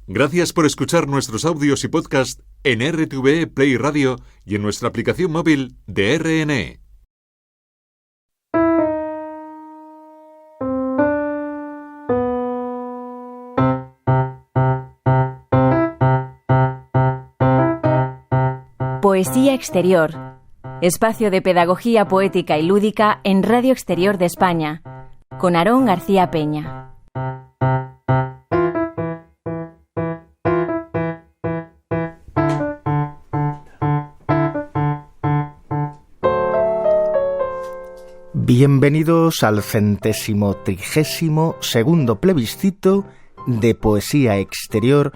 Gracias por escuchar nuestros audios y podcast en RTVE Play Radio y en nuestra aplicación móvil de RNE. Poesía Exterior, espacio de pedagogía poética y lúdica en Radio Exterior de España, con Aarón García Peña. Bienvenidos al 132º plebiscito de Poesía Exterior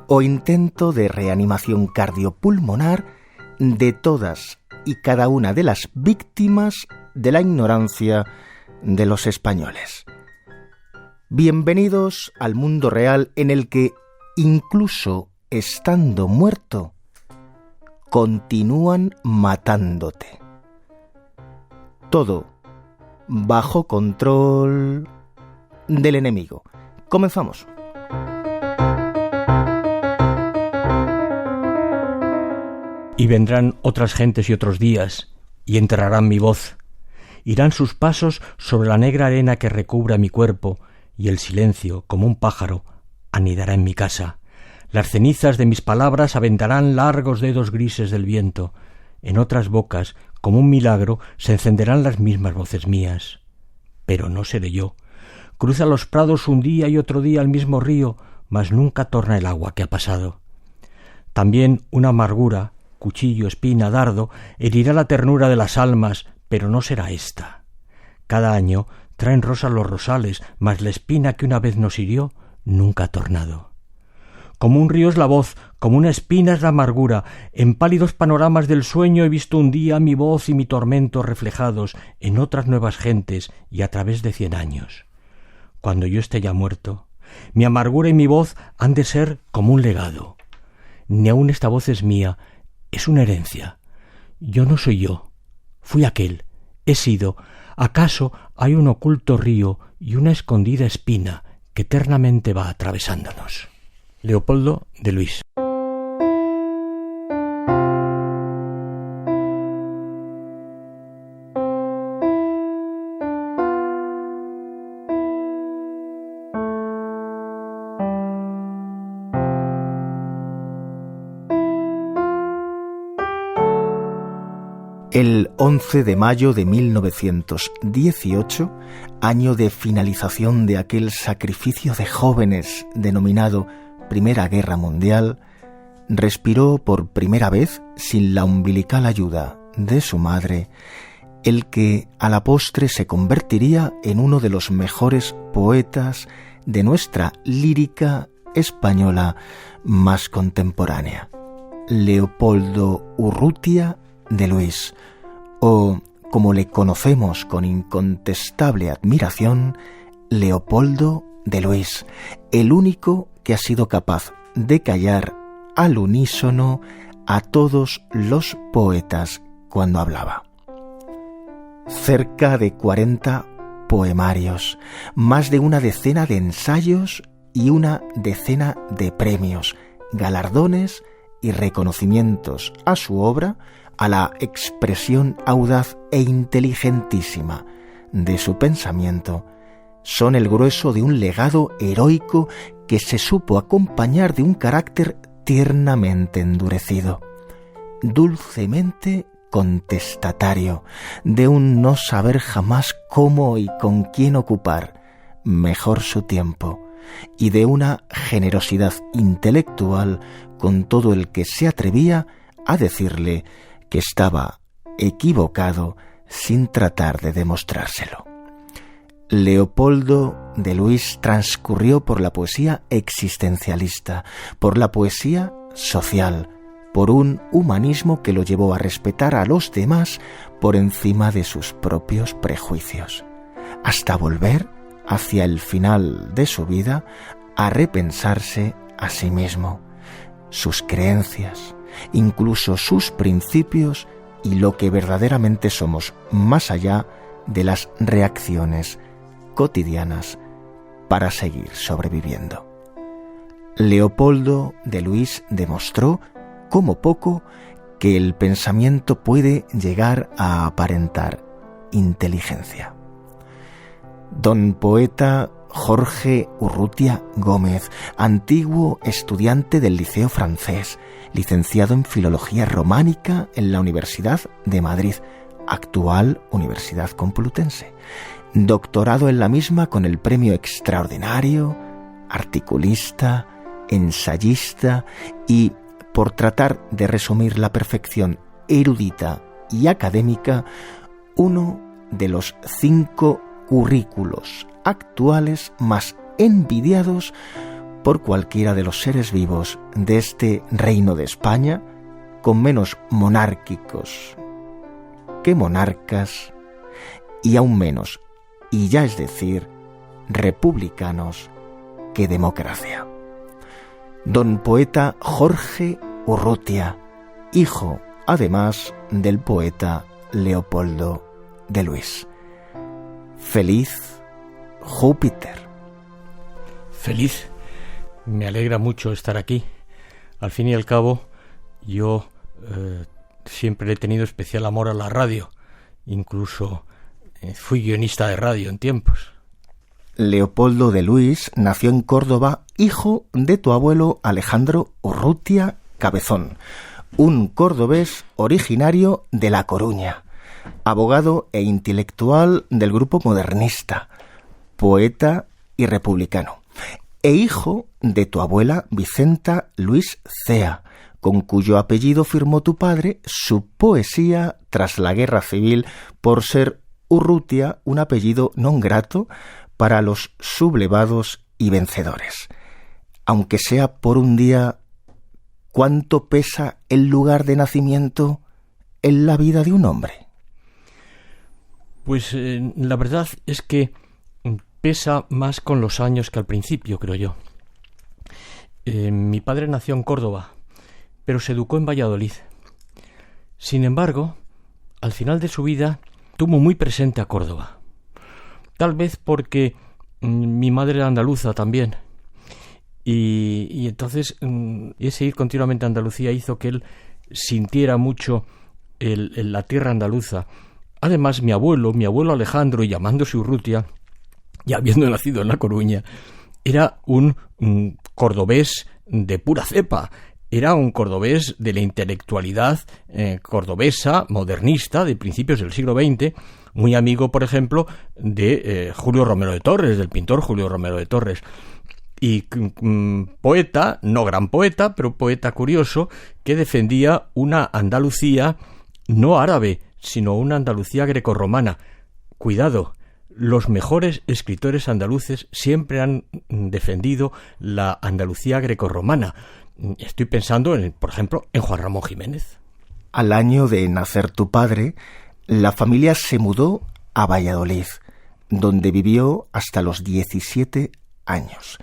o intento de reanimación cardiopulmonar de todas y cada una de las víctimas de la ignorancia de los españoles. Bienvenidos al mundo real en el que, incluso estando muerto, continúan matándote. Todo bajo control del enemigo. Comenzamos. Y vendrán otras gentes y otros días, y enterrarán mi voz. Irán sus pasos sobre la negra arena que recubra mi cuerpo, y el silencio, como un pájaro, anidará en mi casa. Las cenizas de mis palabras aventarán largos dedos grises del viento. En otras bocas, como un milagro, se encenderán las mismas voces mías. Pero no seré yo. Cruza los prados un día y otro día el mismo río, mas nunca torna el agua que ha pasado. También una amargura, cuchillo, espina, dardo, herirá la ternura de las almas, pero no será esta. Cada año traen rosas los rosales, mas la espina que una vez nos hirió nunca ha tornado. Como un río es la voz, como una espina es la amargura. En pálidos panoramas del sueño he visto un día mi voz y mi tormento reflejados en otras nuevas gentes y a través de 100 años. Cuando yo esté ya muerto, mi amargura y mi voz han de ser como un legado. Ni aun esta voz es mía, es una herencia. Yo no soy yo, fui aquel, he sido. ¿Acaso hay un oculto río y una escondida espina que eternamente va atravesándonos? Leopoldo de Luis. El 11 de mayo de 1918, año de finalización de aquel sacrificio de jóvenes denominado Primera Guerra Mundial, respiró por primera vez, sin la umbilical ayuda de su madre, el que a la postre se convertiría en uno de los mejores poetas de nuestra lírica española más contemporánea, Leopoldo Urrutia de Luis, o, como le conocemos con incontestable admiración, Leopoldo de Luis, el único que ha sido capaz de callar al unísono a todos los poetas cuando hablaba. Cerca de 40 poemarios, más de una decena de ensayos y una decena de premios, galardones y reconocimientos a su obra, a la expresión audaz e inteligentísima de su pensamiento, son el grueso de un legado heroico que se supo acompañar de un carácter tiernamente endurecido, dulcemente contestatario, de un no saber jamás cómo y con quién ocupar mejor su tiempo, y de una generosidad intelectual con todo el que se atrevía a decirle que estaba equivocado sin tratar de demostrárselo. Leopoldo de Luis transcurrió por la poesía existencialista, por la poesía social, por un humanismo que lo llevó a respetar a los demás por encima de sus propios prejuicios, hasta volver, hacia el final de su vida, a repensarse a sí mismo, sus creencias, incluso sus principios y lo que verdaderamente somos, más allá de las reacciones cotidianas para seguir sobreviviendo. Leopoldo de Luis demostró, como poco, que el pensamiento puede llegar a aparentar inteligencia. Don poeta Jorge Urrutia Gómez, antiguo estudiante del Liceo Francés, licenciado en Filología Románica en la Universidad de Madrid, actual Universidad Complutense, doctorado en la misma con el premio extraordinario, articulista, ensayista y, por tratar de resumir la perfección erudita y académica, uno de los 5 currículos actuales más envidiados por cualquiera de los seres vivos de este Reino de España, con menos monárquicos que monarcas y aún menos, y ya es decir, republicanos que democracia. Don poeta Jorge Urrutia, hijo, además, del poeta Leopoldo de Luis. Feliz Júpiter. Feliz. Me alegra mucho estar aquí. Al fin y al cabo, yo siempre he tenido especial amor a la radio. Incluso fui guionista de radio en tiempos. Leopoldo de Luis nació en Córdoba, hijo de tu abuelo Alejandro Urrutia Cabezón, un cordobés originario de La Coruña, abogado e intelectual del grupo modernista, poeta y republicano, e hijo de tu abuela Vicenta Luis Cea, con cuyo apellido firmó tu padre su poesía tras la Guerra Civil por ser Urrutia un apellido non grato para los sublevados y vencedores. Aunque sea por un día, ¿cuánto pesa el lugar de nacimiento en la vida de un hombre? Pues la verdad es que pesa más con los años que al principio, creo yo. Mi padre nació en Córdoba, pero se educó en Valladolid. Sin embargo, al final de su vida tuvo muy presente a Córdoba. Tal vez porque mi madre era andaluza también. Y entonces ese ir continuamente a Andalucía hizo que él sintiera mucho la tierra andaluza. Además, mi abuelo Alejandro, llamándose Urrutia, y habiendo nacido en La Coruña, era un cordobés de pura cepa. Era un cordobés de la intelectualidad cordobesa, modernista, de principios del siglo XX, muy amigo, por ejemplo, de Julio Romero de Torres, del pintor Julio Romero de Torres. Y poeta, no gran poeta, pero poeta curioso, que defendía una Andalucía no árabe, sino una Andalucía grecorromana. Cuidado, los mejores escritores andaluces siempre han defendido la Andalucía grecorromana. Estoy pensando, por ejemplo, en Juan Ramón Jiménez. Al año de nacer tu padre, la familia se mudó a Valladolid, donde vivió hasta los 17 años.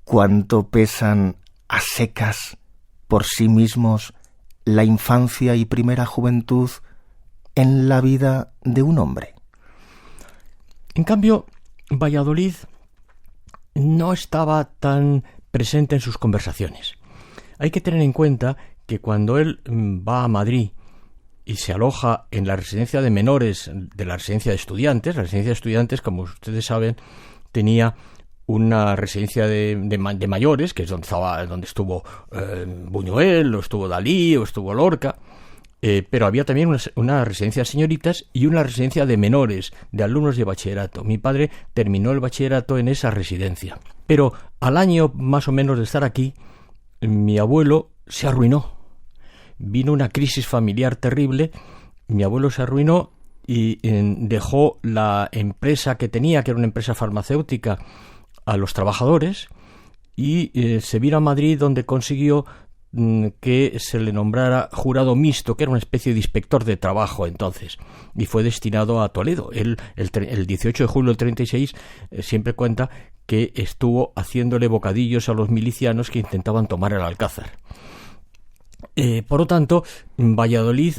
¿Cuánto pesan a secas por sí mismos la infancia y primera juventud en la vida de un hombre? En cambio, Valladolid no estaba tan presente en sus conversaciones. Hay que tener en cuenta que cuando él va a Madrid y se aloja en la residencia de menores de la residencia de estudiantes, como ustedes saben, tenía una residencia de mayores, que es donde estuvo Buñuel, o estuvo Dalí, o estuvo Lorca, pero había también una residencia de señoritas y una residencia de menores, de alumnos de bachillerato. Mi padre terminó el bachillerato en esa residencia. Pero al año más o menos de estar aquí, mi abuelo se arruinó. Vino una crisis familiar terrible, mi abuelo se arruinó y dejó la empresa que tenía, que era una empresa farmacéutica, a los trabajadores, y se vino a Madrid, donde consiguió que se le nombrara jurado mixto, que era una especie de inspector de trabajo entonces, y fue destinado a Toledo. Él, el 18 de julio del 36, siempre cuenta que estuvo haciéndole bocadillos a los milicianos que intentaban tomar el Alcázar. Por lo tanto, Valladolid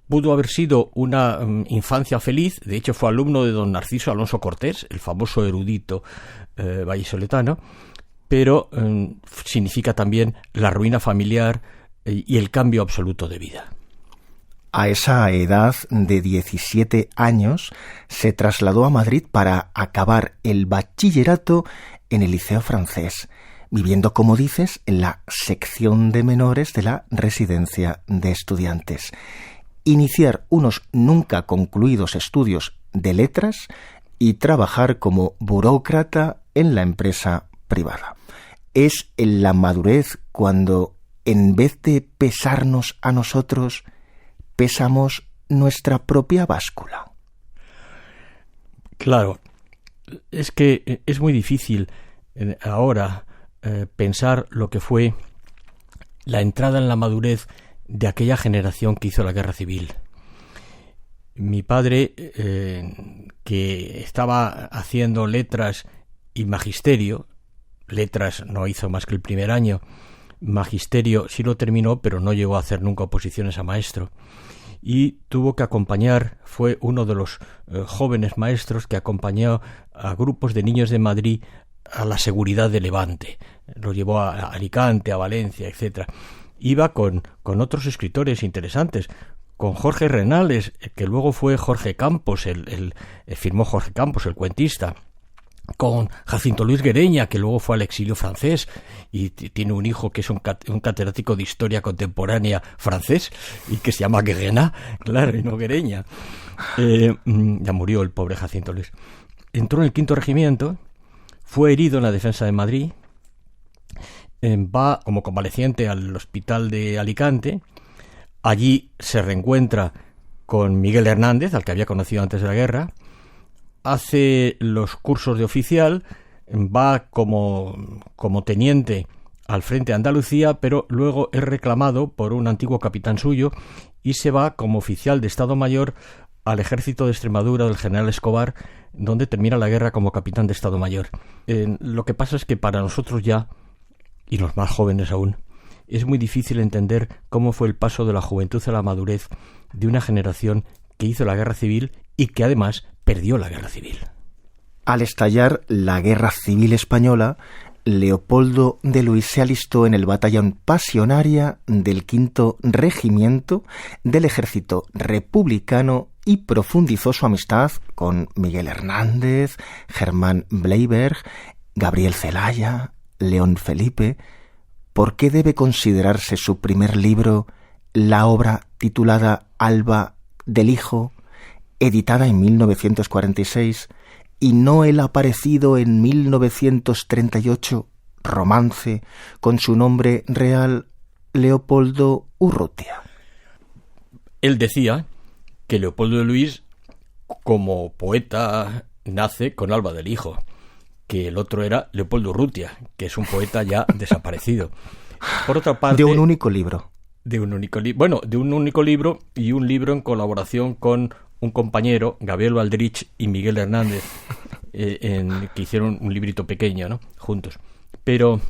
pudo haber sido una infancia feliz. De hecho, fue alumno de don Narciso Alonso Cortés, el famoso erudito vallisoletano, pero significa también la ruina familiar y el cambio absoluto de vida. A esa edad de 17 años se trasladó a Madrid para acabar el bachillerato en el Liceo Francés, viviendo, como dices, en la sección de menores de la residencia de estudiantes. Iniciar unos nunca concluidos estudios de letras y trabajar como burócrata en la empresa privada. Es en la madurez cuando, en vez de pesarnos a nosotros, pesamos nuestra propia báscula. Claro, es que es muy difícil ahora pensar lo que fue la entrada en la madurez de aquella generación que hizo la guerra civil. Mi padre, que estaba haciendo letras y magisterio, letras no hizo más que el primer año, magisterio sí lo terminó, pero no llegó a hacer nunca oposiciones a maestro, y tuvo que acompañar, fue uno de los jóvenes maestros que acompañó a grupos de niños de Madrid a la seguridad de Levante. Lo llevó a Alicante, a Valencia, etc. Iba con otros escritores interesantes, con Jorge Renales, que luego fue Jorge Campos, firmó Jorge Campos, el cuentista, con Jacinto Luis Guereña, que luego fue al exilio francés y tiene un hijo que es un catedrático de historia contemporánea francés y que se llama Guerena, claro, y no Guereña. Ya murió el pobre Jacinto Luis. Entró en el 5º regimiento, fue herido en la defensa de Madrid, va como convaleciente al hospital de Alicante. Allí se reencuentra con Miguel Hernández, al que había conocido antes de la guerra, hace los cursos de oficial, va como teniente al frente de Andalucía, pero luego es reclamado por un antiguo capitán suyo y se va como oficial de Estado Mayor al ejército de Extremadura del general Escobar, donde termina la guerra como capitán de Estado Mayor. Lo que pasa es que para nosotros ya, y los más jóvenes aún, es muy difícil entender cómo fue el paso de la juventud a la madurez de una generación que hizo la guerra civil y que además perdió la guerra civil. Al estallar la Guerra Civil Española, Leopoldo de Luis se alistó en el batallón Pasionaria del 5º Regimiento del Ejército Republicano y profundizó su amistad con Miguel Hernández, Germán Bleiberg, Gabriel Celaya, León Felipe. ¿Por qué debe considerarse su primer libro la obra titulada Alba del Hijo, editada en 1946, y no el aparecido en 1938 romance con su nombre real, Leopoldo Urrutia? Él decía que Leopoldo de Luis, como poeta, nace con Alba del Hijo, que el otro era Leopoldo Urrutia, que es un poeta ya desaparecido. Por otra parte, de un único libro. De un único libro y un libro en colaboración con un compañero, Gabriel Valdrich y Miguel Hernández, que hicieron un librito pequeño, ¿no?, juntos. Pero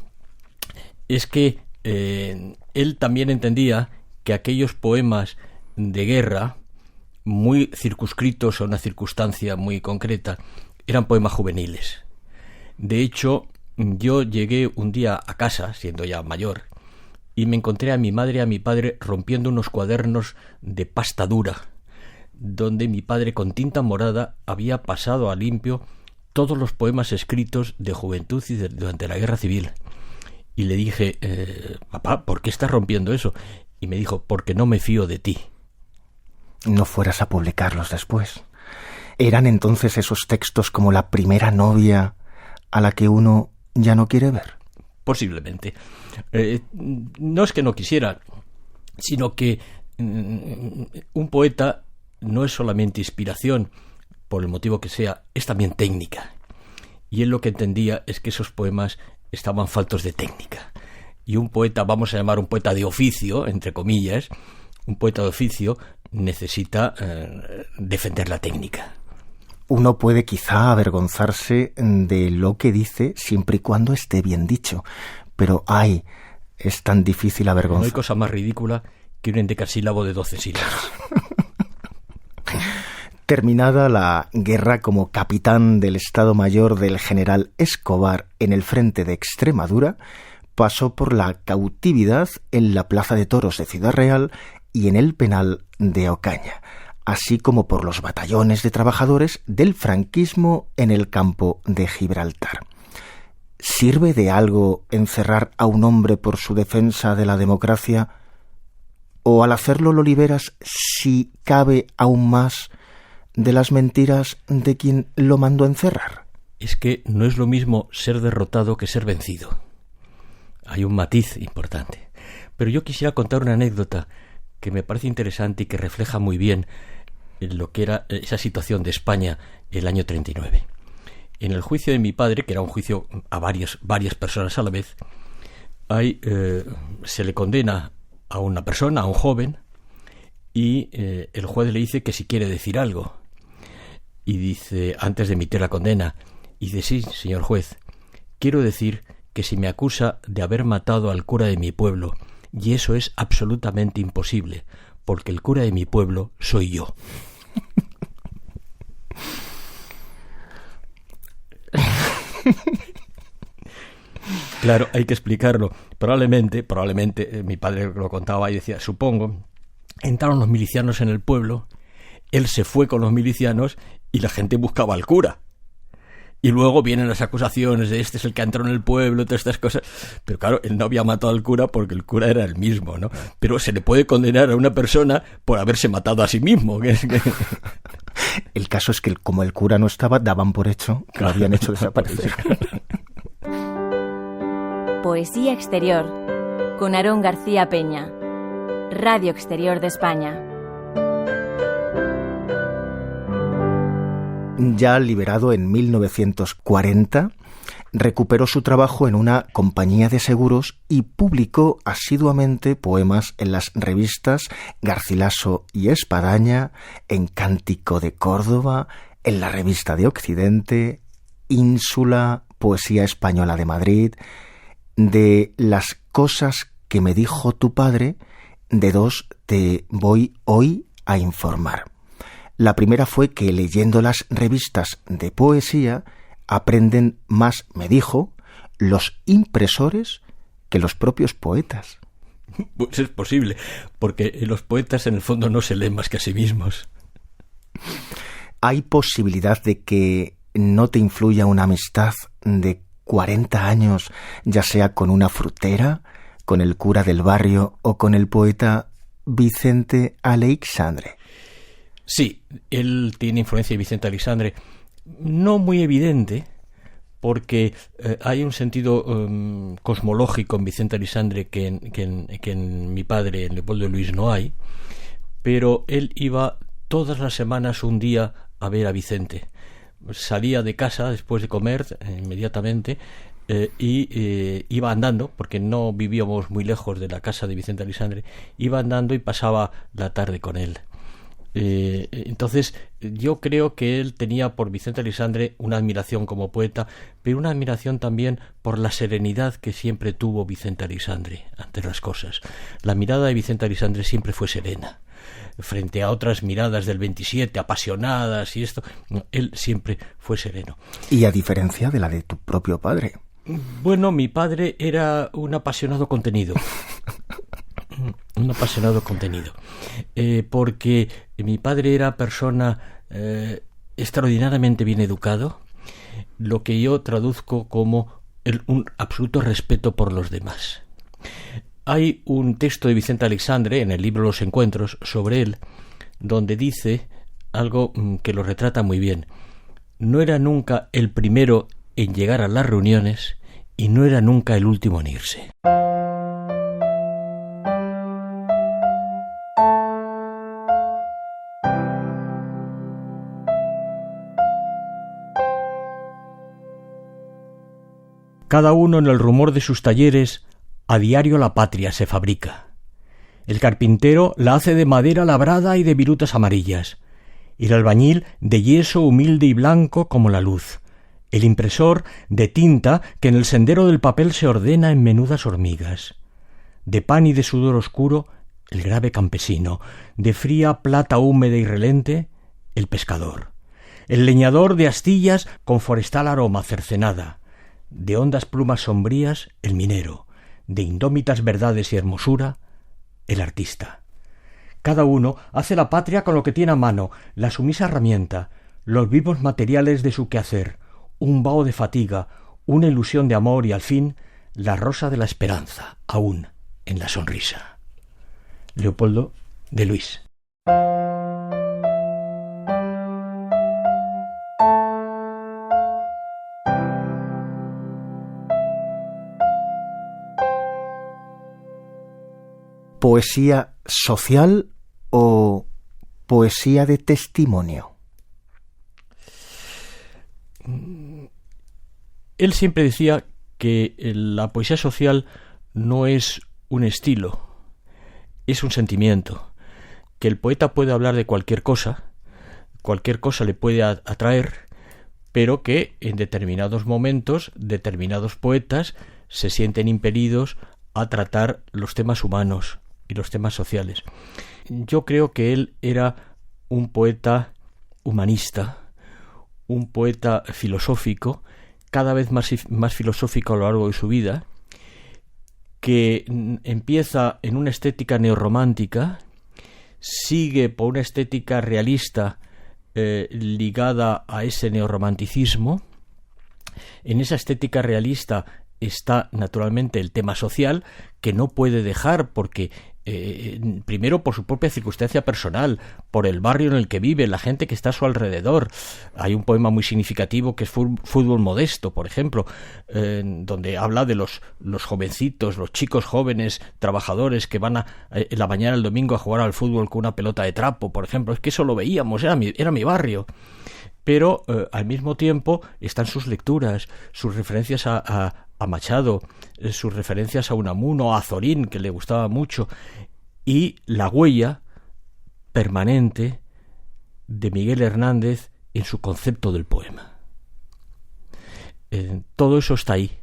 es que él también entendía que aquellos poemas de guerra, muy circunscritos a una circunstancia muy concreta, eran poemas juveniles. De hecho, yo llegué un día a casa, siendo ya mayor, y me encontré a mi madre y a mi padre rompiendo unos cuadernos de pasta dura, donde mi padre con tinta morada había pasado a limpio todos los poemas escritos de juventud y durante la guerra civil. Y le dije, papá, ¿por qué estás rompiendo eso? Y me dijo, porque no me fío de ti. No fueras a publicarlos después. ¿Eran entonces esos textos como la primera novia a la que uno ya no quiere ver? Posiblemente. No es que no quisiera, sino que un poeta no es solamente inspiración, por el motivo que sea, es también técnica. Y él lo que entendía es que esos poemas estaban faltos de técnica. Y un poeta, vamos a llamar un poeta de oficio, entre comillas, un poeta de oficio necesita defender la técnica. Uno puede quizá avergonzarse de lo que dice siempre y cuando esté bien dicho, pero ¡ay! Es tan difícil avergonzar. No hay cosa más ridícula que un endecasílabo de 12 sílabas. Terminada la guerra como capitán del Estado Mayor del general Escobar en el frente de Extremadura, pasó por la cautividad en la Plaza de Toros de Ciudad Real y en el penal de Ocaña, así como por los batallones de trabajadores del franquismo en el campo de Gibraltar. ¿Sirve de algo encerrar a un hombre por su defensa de la democracia? ¿O al hacerlo lo liberas, si cabe aún más, de las mentiras de quien lo mandó encerrar? Es que no es lo mismo ser derrotado que ser vencido. Hay un matiz importante. Pero yo quisiera contar una anécdota que me parece interesante y que refleja muy bien lo que era esa situación de España el año 39. En el juicio de mi padre, que era un juicio a varias personas a la vez, se le condena a una persona, a un joven, y el juez le dice que si quiere decir algo. Y dice, antes de emitir la condena, y dice: sí, señor juez, quiero decir que si me acusa de haber matado al cura de mi pueblo, y eso es absolutamente imposible, porque el cura de mi pueblo soy yo. Claro, hay que explicarlo. Probablemente, mi padre lo contaba y decía, supongo, entraron los milicianos en el pueblo, él se fue con los milicianos y la gente buscaba al cura. Y luego vienen las acusaciones de este es el que entró en el pueblo, todas estas cosas. Pero claro, él no había matado al cura porque el cura era el mismo, ¿no? Pero se le puede condenar a una persona por haberse matado a sí mismo. El caso es que como el cura no estaba, daban por hecho que lo habían hecho desaparecer. Poesía Exterior, con Aarón García Peña. Radio Exterior de España. Ya liberado en 1940, recuperó su trabajo en una compañía de seguros y publicó asiduamente poemas en las revistas Garcilaso y Espadaña, en Cántico de Córdoba, en la Revista de Occidente, Ínsula, Poesía Española de Madrid. De las cosas que me dijo tu padre, de dos te voy hoy a informar. La primera fue que leyendo las revistas de poesía aprenden más, me dijo, los impresores que los propios poetas. Pues es posible, porque los poetas en el fondo no se leen más que a sí mismos. ¿Hay posibilidad de que no te influya una amistad de 40 años, ya sea con una frutera, con el cura del barrio o con el poeta Vicente Aleixandre? Sí, él tiene influencia de Vicente Aleixandre, no muy evidente, porque hay un sentido cosmológico en Vicente Aleixandre que en mi padre, en Leopoldo Luis, no hay, pero él iba todas las semanas un día a ver a Vicente. Salía de casa después de comer inmediatamente y iba andando, porque no vivíamos muy lejos de la casa de Vicente Aleixandre, iba andando y pasaba la tarde con él. Entonces yo creo que él tenía por Vicente Aleixandre una admiración como poeta, pero una admiración también por la serenidad que siempre tuvo Vicente Aleixandre ante las cosas. La mirada de Vicente Aleixandre siempre fue serena frente a otras miradas del 27 apasionadas y esto. Él siempre fue sereno. Y a diferencia de la de tu propio padre. Bueno, mi padre era un apasionado contenido. Un apasionado contenido, porque mi padre era persona extraordinariamente bien educado, lo que yo traduzco como un absoluto respeto por los demás. Hay un texto de Vicente Aleixandre en el libro Los Encuentros sobre él, donde dice algo que lo retrata muy bien. No era nunca el primero en llegar a las reuniones y no era nunca el último en irse. Cada uno en el rumor de sus talleres, a diario la patria se fabrica. El carpintero la hace de madera labrada y de virutas amarillas, y el albañil de yeso humilde y blanco como la luz, el impresor de tinta que en el sendero del papel se ordena en menudas hormigas, de pan y de sudor oscuro el grave campesino, de fría plata húmeda y relente el pescador, el leñador de astillas con forestal aroma cercenada, de hondas plumas sombrías el minero, de indómitas verdades y hermosura el artista. Cada uno hace la patria con lo que tiene a mano, la sumisa herramienta, los vivos materiales de su quehacer, un vaho de fatiga, una ilusión de amor y al fin la rosa de la esperanza, aún en la sonrisa. Leopoldo de Luis. ¿Poesía social o poesía de testimonio? Él siempre decía que la poesía social no es un estilo, es un sentimiento, que el poeta puede hablar de cualquier cosa le puede atraer, pero que en determinados momentos determinados poetas se sienten impelidos a tratar los temas humanos y los temas sociales. Yo creo que él era un poeta humanista, un poeta filosófico, cada vez más filosófico a lo largo de su vida, que empieza en una estética neorromántica, sigue por una estética realista ligada a ese neorromanticismo. En esa estética realista está naturalmente el tema social, que no puede dejar porque primero por su propia circunstancia personal, por el barrio en el que vive, la gente que está a su alrededor. Hay un poema muy significativo que es Fútbol Modesto, por ejemplo, donde habla de los jovencitos, los chicos jóvenes trabajadores que van en la mañana el domingo a jugar al fútbol con una pelota de trapo, por ejemplo. Es que eso lo veíamos, era mi barrio. Pero al mismo tiempo están sus lecturas, sus referencias a Machado, sus referencias a Unamuno, a Azorín, que le gustaba mucho, y la huella permanente de Miguel Hernández en su concepto del poema. Todo eso está ahí,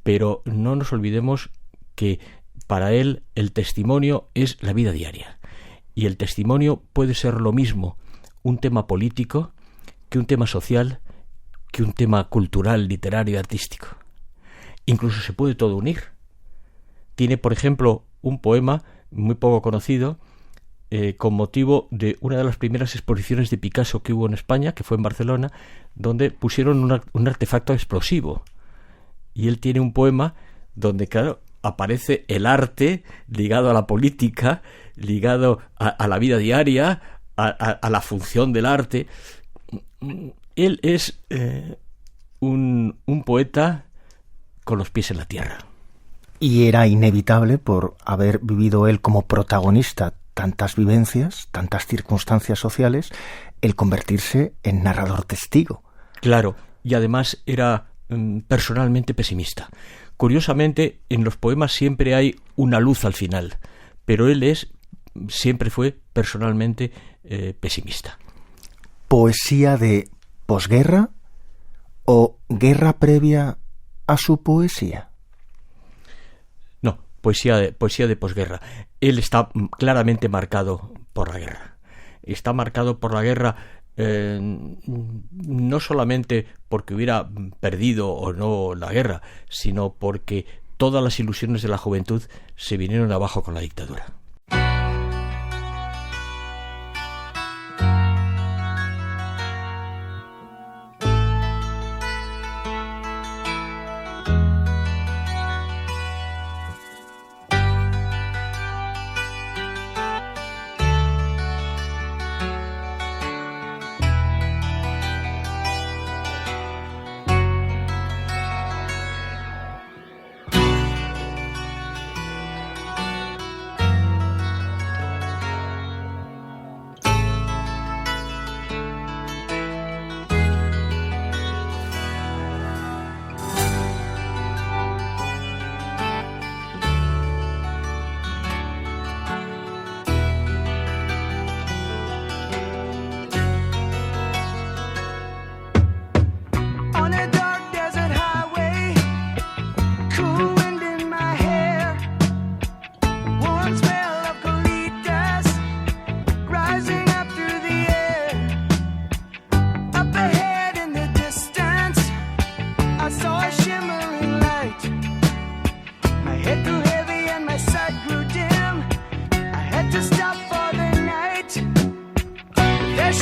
pero no nos olvidemos que para él el testimonio es la vida diaria, y el testimonio puede ser lo mismo un tema político que un tema social, que un tema cultural, literario, artístico. Incluso se puede todo unir. Tiene, por ejemplo, un poema muy poco conocido con motivo de una de las primeras exposiciones de Picasso que hubo en España, que fue en Barcelona, donde pusieron un artefacto explosivo. Y él tiene un poema donde, claro, aparece el arte ligado a la política, ligado a la vida diaria, a la función del arte. Él es un poeta con los pies en la tierra. Y era inevitable, por haber vivido él como protagonista tantas vivencias, tantas circunstancias sociales, el convertirse en narrador testigo. Claro, y además era personalmente pesimista. Curiosamente, en los poemas siempre hay una luz al final, pero él siempre fue personalmente pesimista. ¿Poesía de posguerra o guerra previa a su poesía? No, poesía de posguerra. Él está claramente marcado por la guerra. Está marcado por la guerra no solamente porque hubiera perdido o no la guerra, sino porque todas las ilusiones de la juventud se vinieron abajo con la dictadura.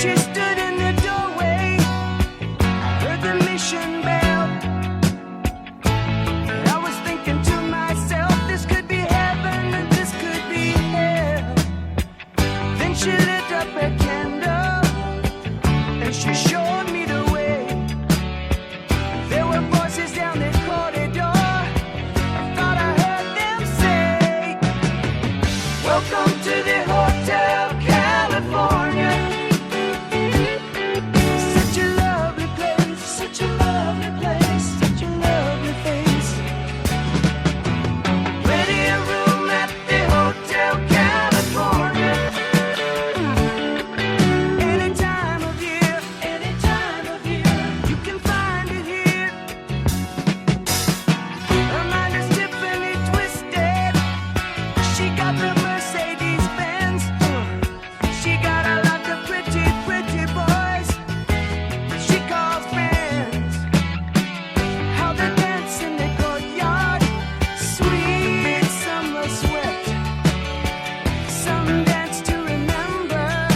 she stood in the doorway, I heard the mission bell. And I was thinking to myself, this could be heaven and this could be hell. Then she lit up a candle and she showed me the way. There were voices down the corridor, I thought I heard them say, welcome to the Hotel California. Such a lovely place, such a lovely place, such a lovely face. Ready a room at the Hotel California. Any time of year, you can find it here. Her mind is Tiffany twisted. She got the Mercedes Benz. She got a lot of pretty, pretty boys she calls friends. How they dance in the courtyard, sweet summer sweat. Some dance to remember,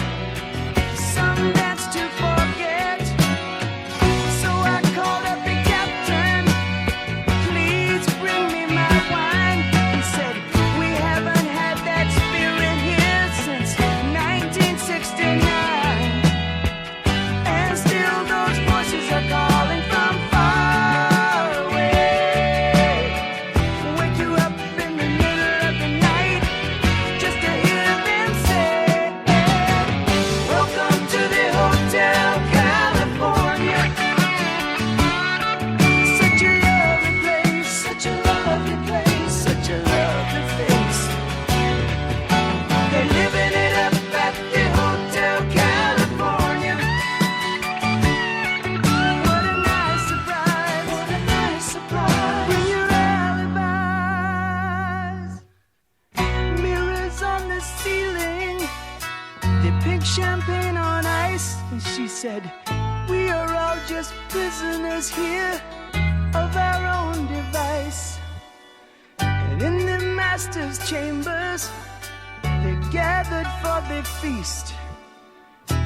some dance to forget. So I called up the captain, please bring me my wine. He said, we haven't had that spirit here since 1969. And still those voices are calling from far away. Wake you up in the middle of the night just to hear them say, welcome to the Hotel California. Such a lovely place, such a lovely place, such a lovely face. They're living it up at the Hotel California. What a nice surprise, what a nice surprise. Bring your alibis. Mirrors on the ceiling, they pink champagne on ice. And she said, we are all just prisoners here of our own device. And in the master's chambers, they gathered for the feast.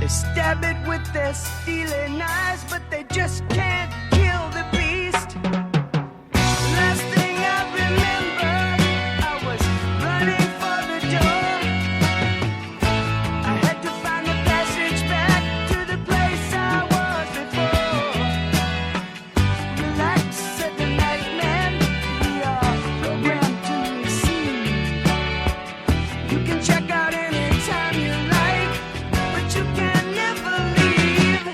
They stab it with their steely knives, but they just can't kill the beast. Last thing I remember, I was running for the door. I had to find the passage back to the place I was before. Relax, said the night man, we are programmed to receive. You can check out anytime you like, but you can never leave.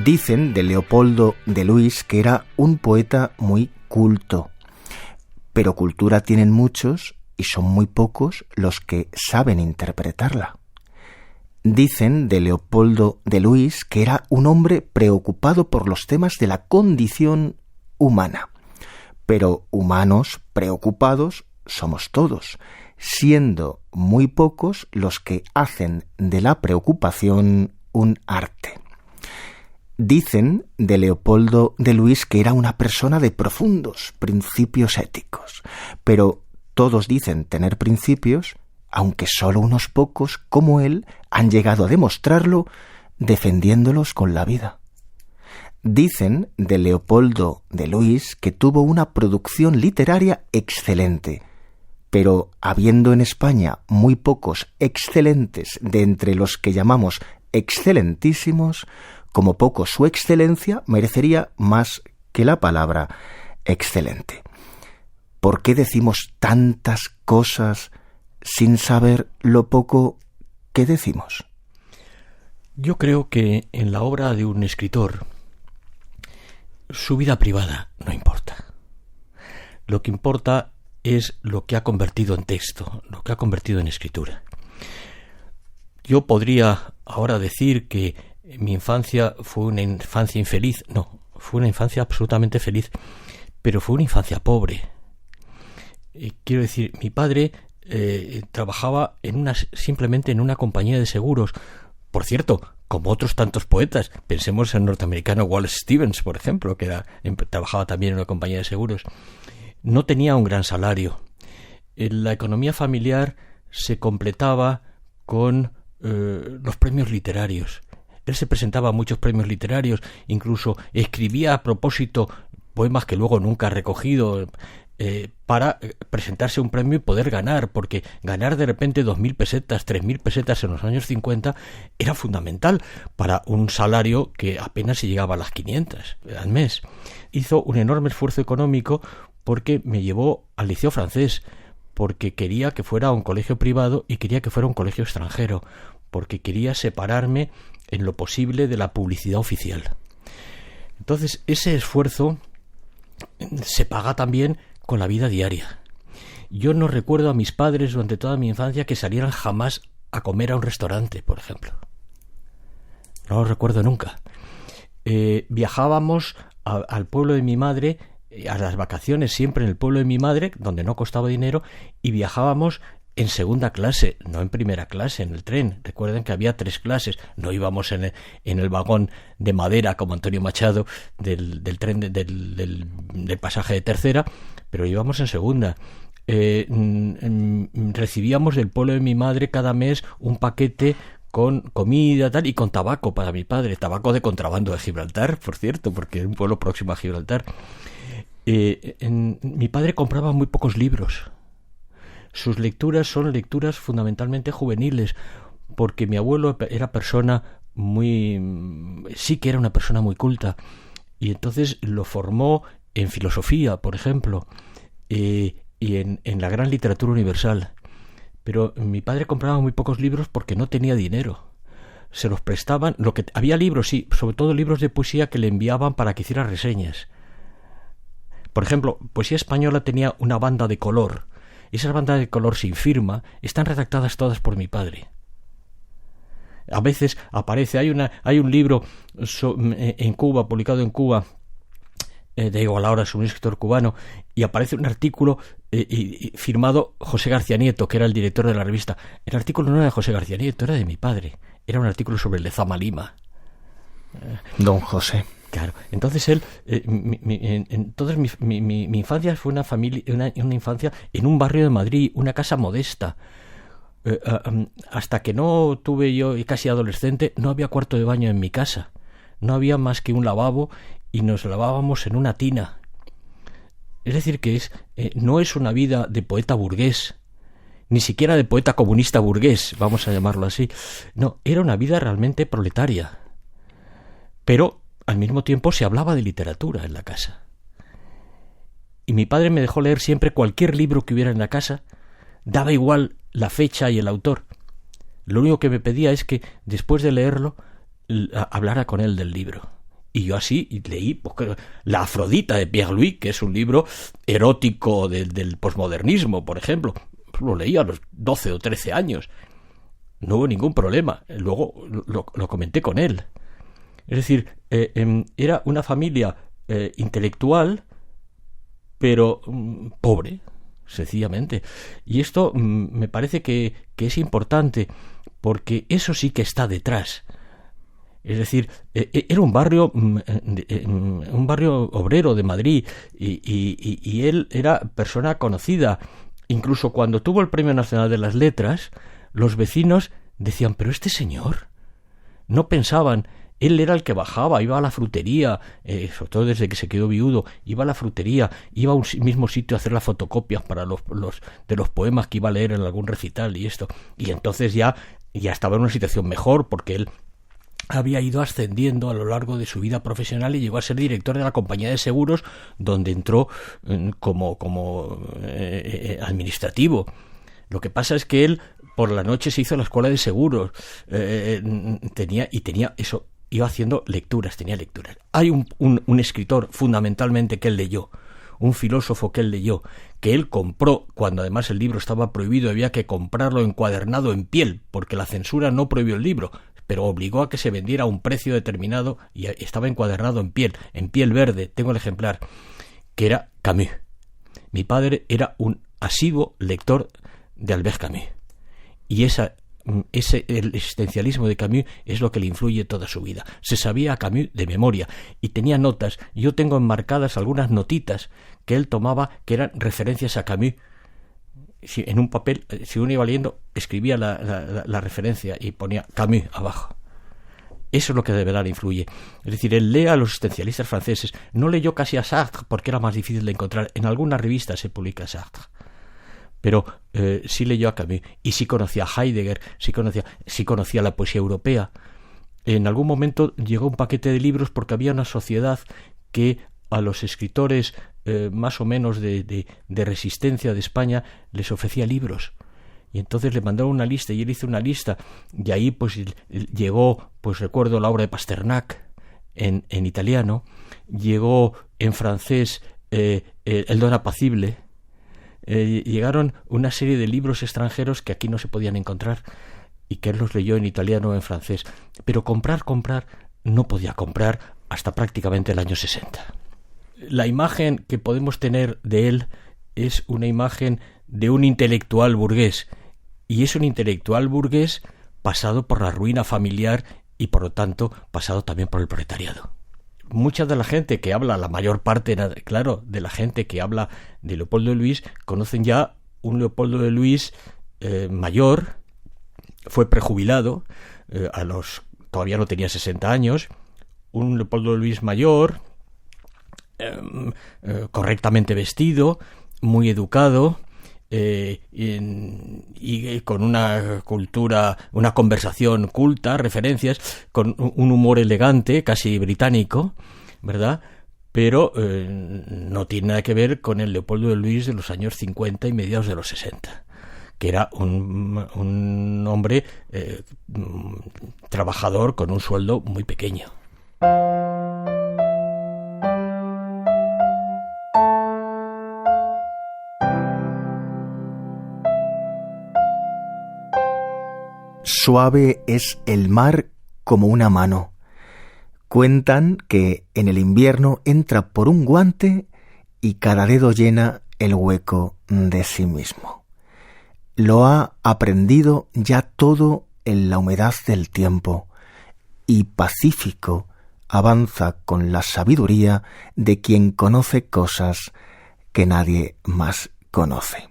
Dicen de Leopoldo de Luis que era un poeta muy culto, pero cultura tienen muchos y son muy pocos los que saben interpretarla. Dicen de Leopoldo de Luis que era un hombre preocupado por los temas de la condición humana, pero humanos preocupados somos todos, siendo muy pocos los que hacen de la preocupación un arte. Dicen de Leopoldo de Luis que era una persona de profundos principios éticos, pero todos dicen tener principios, aunque solo unos pocos, como él, han llegado a demostrarlo defendiéndolos con la vida. Dicen de Leopoldo de Luis que tuvo una producción literaria excelente, pero habiendo en España muy pocos excelentes de entre los que llamamos excelentísimos, como poco su excelencia merecería más que la palabra excelente. ¿Por qué decimos tantas cosas sin saber lo poco que decimos? Yo creo que en la obra de un escritor su vida privada no importa. Lo que importa es lo que ha convertido en texto, lo que ha convertido en escritura. Yo podría ahora decir que mi infancia fue una infancia infeliz. No, fue una infancia absolutamente feliz, pero fue una infancia pobre. Quiero decir, mi padre trabajaba simplemente en una compañía de seguros. Por cierto, como otros tantos poetas, pensemos en el norteamericano Wallace Stevens, por ejemplo, que trabajaba también en una compañía de seguros. No tenía un gran salario. La economía familiar se completaba con los premios literarios. Él se presentaba a muchos premios literarios, incluso escribía a propósito poemas que luego nunca ha recogido, para presentarse a un premio y poder ganar, porque ganar de repente 2.000 pesetas, 3.000 pesetas en los años 50 era fundamental para un salario que apenas se llegaba a las 500 al mes. Hizo un enorme esfuerzo económico porque me llevó al liceo francés, porque quería que fuera un colegio privado y quería que fuera un colegio extranjero, porque quería separarme en lo posible de la publicidad oficial. Entonces, ese esfuerzo se paga también con la vida diaria. Yo no recuerdo a mis padres durante toda mi infancia que salieran jamás a comer a un restaurante, por ejemplo. No lo recuerdo nunca. Viajábamos al pueblo de mi madre, a las vacaciones siempre en el pueblo de mi madre, donde no costaba dinero, y viajábamos en segunda clase, no en primera clase, en el tren. Recuerden que había 3 clases. No íbamos en el vagón de madera como Antonio Machado del tren del pasaje de tercera, pero íbamos en segunda. Recibíamos del pueblo de mi madre cada mes un paquete con comida tal y con tabaco para mi padre, tabaco de contrabando de Gibraltar, por cierto, porque es un pueblo próximo a Gibraltar. Mi padre compraba muy pocos libros. Sus lecturas son lecturas fundamentalmente juveniles, porque mi abuelo era sí que era una persona muy culta, y entonces lo formó en filosofía, por ejemplo, y en la gran literatura universal. Pero mi padre compraba muy pocos libros porque no tenía dinero. Se los prestaban, había libros, sí, sobre todo libros de poesía que le enviaban para que hiciera reseñas. Por ejemplo, Poesía Española tenía una banda de color. Esas bandas de color sin firma están redactadas todas por mi padre. A veces aparece, hay un libro en Cuba, publicado en Cuba, de igual ahora es un escritor cubano, y aparece un artículo firmado José García Nieto, que era el director de la revista. El artículo no era de José García Nieto, era de mi padre. Era un artículo sobre Lezama Lima. Don José. Claro, entonces él, entonces mi infancia fue una infancia en un barrio de Madrid, una casa modesta. Hasta que no tuve yo casi adolescente, no había cuarto de baño en mi casa. No había más que un lavabo y nos lavábamos en una tina. Es decir, que no es una vida de poeta burgués, ni siquiera de poeta comunista burgués, vamos a llamarlo así. No, era una vida realmente proletaria. Pero al mismo tiempo se hablaba de literatura en la casa. Y mi padre me dejó leer siempre cualquier libro que hubiera en la casa, daba igual la fecha y el autor. Lo único que me pedía es que después de leerlo hablara con él del libro. Y yo así leí pues, La Afrodita de Pierre Louis, que es un libro erótico del posmodernismo, por ejemplo. Lo leí a los 12 o 13 años. No hubo ningún problema. Luego lo comenté con él. Es decir, era una familia intelectual, pero pobre, sencillamente. Y esto me parece que es importante, porque eso sí que está detrás. Es decir, era un barrio obrero de Madrid, y él era persona conocida. Incluso cuando tuvo el Premio Nacional de las Letras, los vecinos decían, pero este señor, no pensaban. Él era el que bajaba, iba a la frutería, sobre todo desde que se quedó viudo, iba a la frutería, iba a un mismo sitio a hacer las fotocopias para los poemas que iba a leer en algún recital y esto. Y entonces ya estaba en una situación mejor, porque él había ido ascendiendo a lo largo de su vida profesional y llegó a ser director de la compañía de seguros, donde entró como administrativo. Lo que pasa es que él por la noche se hizo la escuela de seguros, tenía eso. Iba haciendo lecturas, tenía lecturas. Hay un escritor fundamentalmente que él leyó, un filósofo que él leyó, que él compró, cuando además el libro estaba prohibido, había que comprarlo encuadernado en piel, porque la censura no prohibió el libro, pero obligó a que se vendiera a un precio determinado y estaba encuadernado en piel verde, tengo el ejemplar, que era Camus. Mi padre era un asiduo lector de Albert Camus, y el existencialismo de Camus es lo que le influye toda su vida. Se sabía a Camus de memoria y tenía notas. Yo tengo enmarcadas algunas notitas que él tomaba que eran referencias a Camus. En un papel, si uno iba leyendo, escribía la referencia y ponía Camus abajo. Eso es lo que de verdad le influye. Es decir, él lee a los existencialistas franceses. No leyó casi a Sartre porque era más difícil de encontrar. En algunas revistas se publica Sartre, pero sí leyó a Camus, y sí conocía a Heidegger, sí conocía la poesía europea. En algún momento llegó un paquete de libros porque había una sociedad que a los escritores más o menos de resistencia de España les ofrecía libros, y entonces le mandaron una lista y él hizo una lista, y ahí pues llegó, pues recuerdo la obra de Pasternak en italiano, llegó en francés El don apacible. Llegaron una serie de libros extranjeros que aquí no se podían encontrar y que él los leyó en italiano o en francés. Pero comprar no podía comprar hasta prácticamente el año 60. La imagen que podemos tener de él es una imagen de un intelectual burgués, y es un intelectual burgués pasado por la ruina familiar y por lo tanto pasado también por el proletariado. Mucha de la gente que habla, la mayor parte, claro, de la gente que habla de Leopoldo de Luis, conocen ya un Leopoldo de Luis mayor, fue prejubilado, todavía no tenía 60 años, un Leopoldo de Luis mayor, correctamente vestido, muy educado, y con una cultura, una conversación culta, referencias, con un humor elegante, casi británico, ¿verdad? Pero no tiene nada que ver con el Leopoldo de Luis de los años 50 y mediados de los 60, que era un hombre trabajador con un sueldo muy pequeño. Suave es el mar como una mano. Cuentan que en el invierno entra por un guante y cada dedo llena el hueco de sí mismo. Lo ha aprendido ya todo en la humedad del tiempo, y pacífico avanza con la sabiduría de quien conoce cosas que nadie más conoce.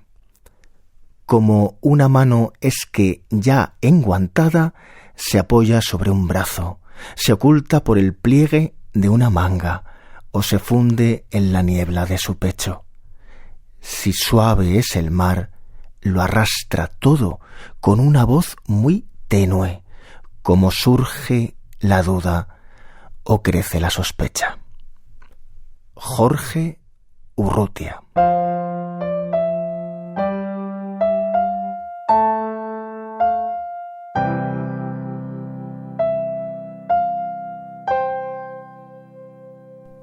Como una mano es que, ya enguantada, se apoya sobre un brazo, se oculta por el pliegue de una manga o se funde en la niebla de su pecho. Si suave es el mar, lo arrastra todo con una voz muy tenue, como surge la duda o crece la sospecha. Jorge Urrutia.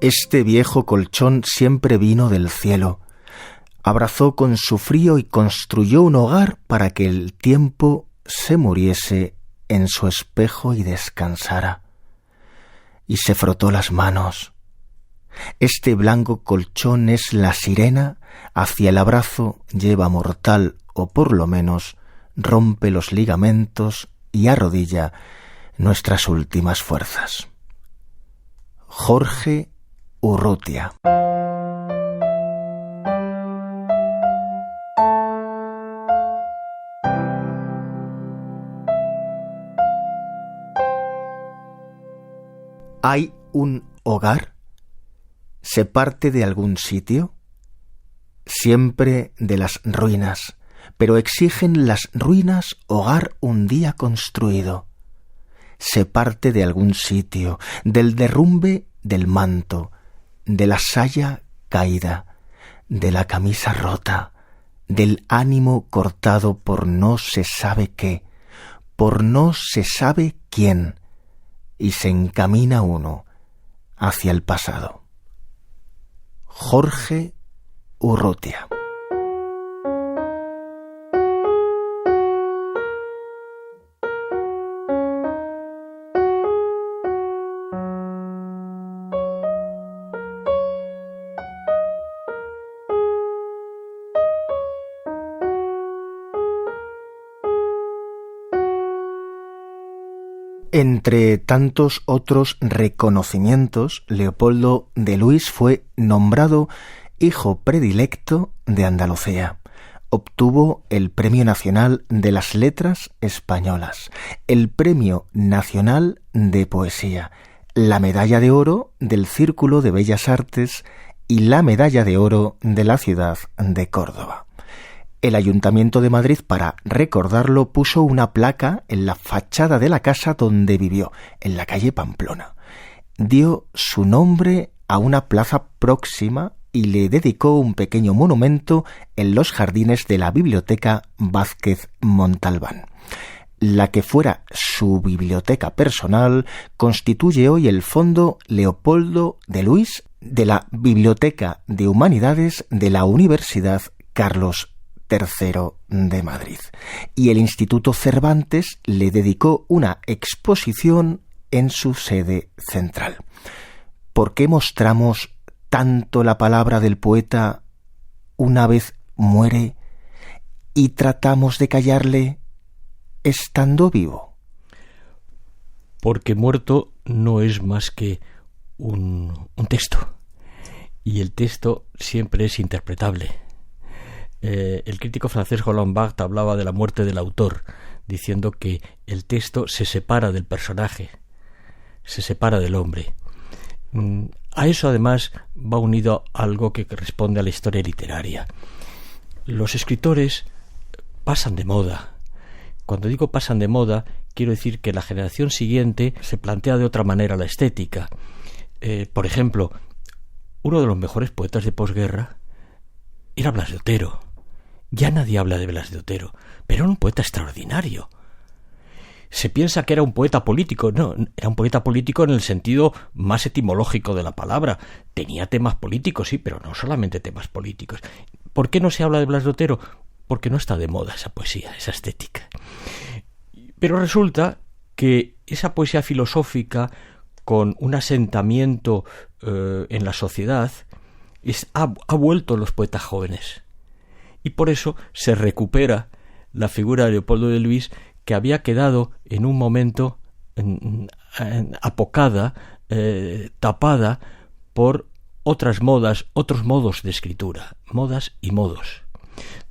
Este viejo colchón siempre vino del cielo. Abrazó con su frío y construyó un hogar para que el tiempo se muriese en su espejo y descansara. Y se frotó las manos. Este blanco colchón es la sirena, hacia el abrazo lleva mortal, o por lo menos rompe los ligamentos y arrodilla nuestras últimas fuerzas. Jorge Urrutia. ¿Hay un hogar? ¿Se parte de algún sitio? Siempre de las ruinas, pero exigen las ruinas hogar un día construido. Se parte de algún sitio, del derrumbe del manto, de la saya caída, de la camisa rota, del ánimo cortado por no se sabe qué, por no se sabe quién, y se encamina uno hacia el pasado. Jorge Urrutia. Entre tantos otros reconocimientos, Leopoldo de Luis fue nombrado hijo predilecto de Andalucía. Obtuvo el Premio Nacional de las Letras Españolas, el Premio Nacional de Poesía, la Medalla de Oro del Círculo de Bellas Artes y la Medalla de Oro de la ciudad de Córdoba. El Ayuntamiento de Madrid, para recordarlo, puso una placa en la fachada de la casa donde vivió, en la calle Pamplona. Dio su nombre a una plaza próxima y le dedicó un pequeño monumento en los jardines de la Biblioteca Vázquez Montalbán. La que fuera su biblioteca personal constituye hoy el Fondo Leopoldo de Luis de la Biblioteca de Humanidades de la Universidad Carlos III de Madrid, y el Instituto Cervantes le dedicó una exposición en su sede central. ¿Por qué mostramos tanto la palabra del poeta una vez muere y tratamos de callarle estando vivo? Porque muerto no es más que un texto, y el texto siempre es interpretable. El crítico francés Roland Barthes hablaba de la muerte del autor, diciendo que el texto se separa del personaje, se separa del hombre. A eso además va unido algo que responde a la historia literaria. Los escritores pasan de moda. Cuando digo pasan de moda, quiero decir que la generación siguiente se plantea de otra manera la estética. Por ejemplo, uno de los mejores poetas de posguerra era Blas de Otero. Ya nadie habla de Blas de Otero, pero era un poeta extraordinario. Se piensa que era un poeta político. No, era un poeta político en el sentido más etimológico de la palabra. Tenía temas políticos, sí, pero no solamente temas políticos. ¿Por qué no se habla de Blas de Otero? Porque no está de moda esa poesía, esa estética. Pero resulta que esa poesía filosófica, con un asentamiento en la sociedad, ha vuelto a los poetas jóvenes. Y por eso se recupera la figura de Leopoldo de Luis, que había quedado en un momento apocada, tapada por otras modas, otros modos de escritura, modas y modos.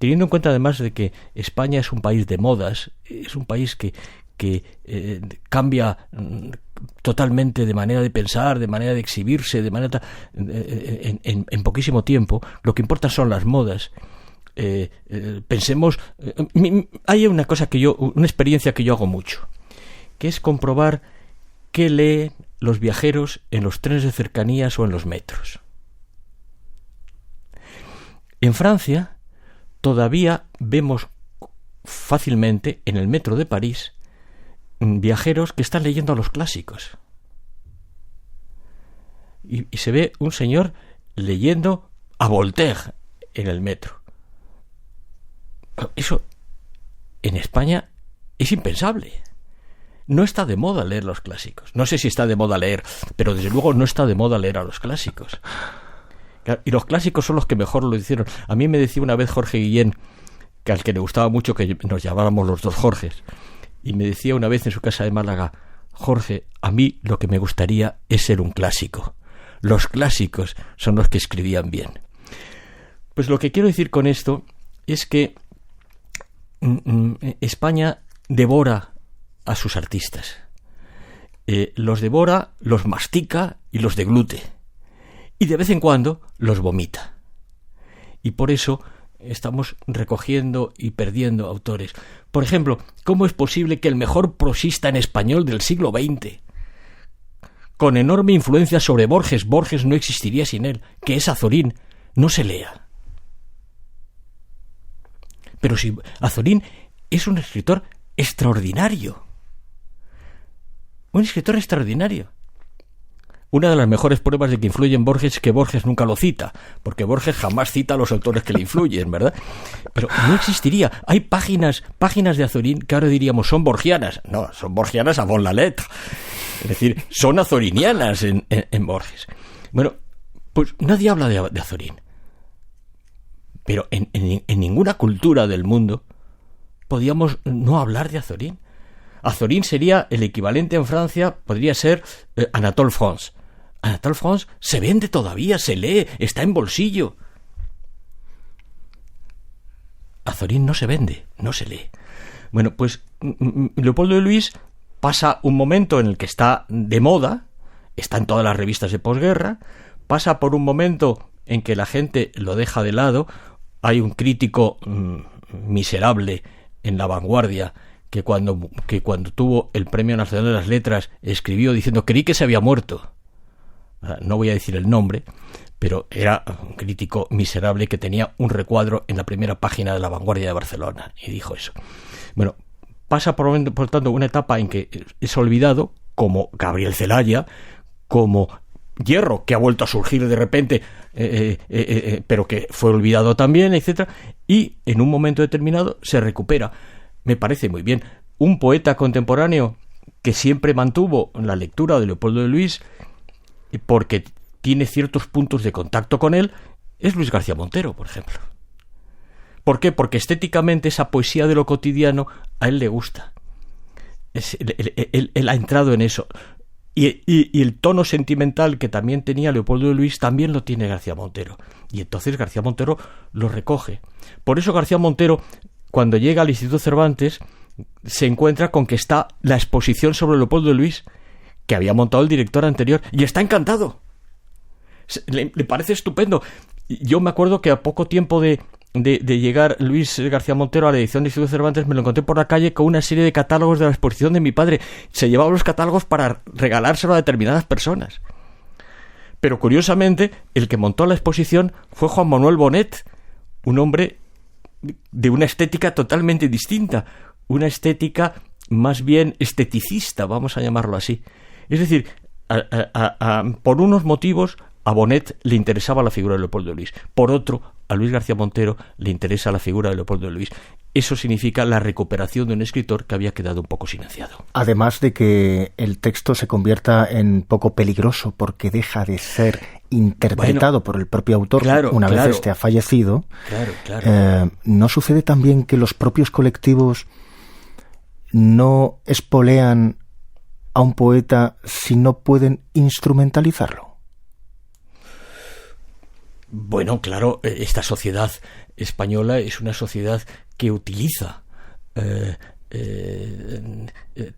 Teniendo en cuenta además de que España es un país de modas, es un país que cambia totalmente de manera de pensar, de manera de exhibirse, de manera en poquísimo tiempo. Lo que importa son las modas. Pensemos, hay una experiencia que yo hago mucho, que es comprobar qué leen los viajeros en los trenes de cercanías o en los metros. En Francia todavía vemos fácilmente en el metro de París viajeros que están leyendo a los clásicos. y se ve un señor leyendo a Voltaire en el metro. Eso en España es impensable. No está de moda leer los clásicos. No sé si está de moda leer, pero desde luego no está de moda leer a los clásicos. Y los clásicos son los que mejor lo hicieron. A mí me decía una vez Jorge Guillén, que al que le gustaba mucho que nos llamáramos los dos Jorges, y me decía una vez en su casa de Málaga: Jorge, a mí lo que me gustaría es ser un clásico. Los clásicos son los que escribían bien. Pues lo que quiero decir con esto es que España devora a sus artistas. Los devora, los mastica y los deglute. Y de vez en cuando los vomita. Y por eso estamos recogiendo y perdiendo autores. Por ejemplo, ¿cómo es posible que el mejor prosista en español del siglo XX, con enorme influencia sobre Borges no existiría sin él, que es Azorín, no se lea? Pero si Azorín es un escritor extraordinario. Un escritor extraordinario. Una de las mejores pruebas de que influye en Borges es que Borges nunca lo cita, porque Borges jamás cita a los autores que le influyen, ¿verdad? Pero no existiría. Hay páginas de Azorín que ahora diríamos son borgianas. No, son borgianas a bon la lettre. Es decir, son azorinianas en Borges. Bueno, pues nadie habla de Azorín. Pero en ninguna cultura del mundo podíamos no hablar de Azorín. Azorín sería el equivalente en Francia, podría ser Anatole France. Anatole France se vende todavía, se lee, está en bolsillo. Azorín no se vende, no se lee. Bueno, pues Leopoldo de Luis pasa un momento en el que está de moda, está en todas las revistas de posguerra, pasa por un momento en que la gente lo deja de lado. Hay un crítico miserable en La Vanguardia que cuando tuvo el Premio Nacional de las Letras escribió diciendo: creí que se había muerto. No voy a decir el nombre, pero era un crítico miserable que tenía un recuadro en la primera página de La Vanguardia de Barcelona y dijo eso. Bueno, pasa por tanto una etapa en que es olvidado, como Gabriel Celaya, como Hierro, que ha vuelto a surgir de repente, pero que fue olvidado también, etcétera, y en un momento determinado se recupera. Me parece muy bien. Un poeta contemporáneo que siempre mantuvo la lectura de Leopoldo de Luis, porque tiene ciertos puntos de contacto con él, es Luis García Montero, por ejemplo. ¿Por qué? Porque estéticamente esa poesía de lo cotidiano a él le gusta. Él ha entrado en eso. Y el tono sentimental que también tenía Leopoldo de Luis también lo tiene García Montero. Y entonces García Montero lo recoge. Por eso García Montero, cuando llega al Instituto Cervantes, se encuentra con que está la exposición sobre Leopoldo de Luis que había montado el director anterior, y está encantado. Le parece estupendo. Yo me acuerdo que a poco tiempo de llegar Luis García Montero a la edición de Instituto Cervantes, me lo encontré por la calle con una serie de catálogos de la exposición de mi padre. Se llevaba los catálogos para regalárselo a determinadas personas. Pero curiosamente, el que montó la exposición fue Juan Manuel Bonet, un hombre de una estética totalmente distinta, una estética más bien esteticista, vamos a llamarlo así. Es decir, por unos motivos a Bonet le interesaba la figura de Leopoldo de Luis, por otro a Luis García Montero le interesa la figura de Leopoldo de Luis. Eso significa la recuperación de un escritor que había quedado un poco silenciado. Además de que el texto se convierta en poco peligroso porque deja de ser interpretado por el propio autor una vez este ha fallecido. ¿No sucede también que los propios colectivos no espolean a un poeta si no pueden instrumentalizarlo? Bueno, claro, esta sociedad española es una sociedad que utiliza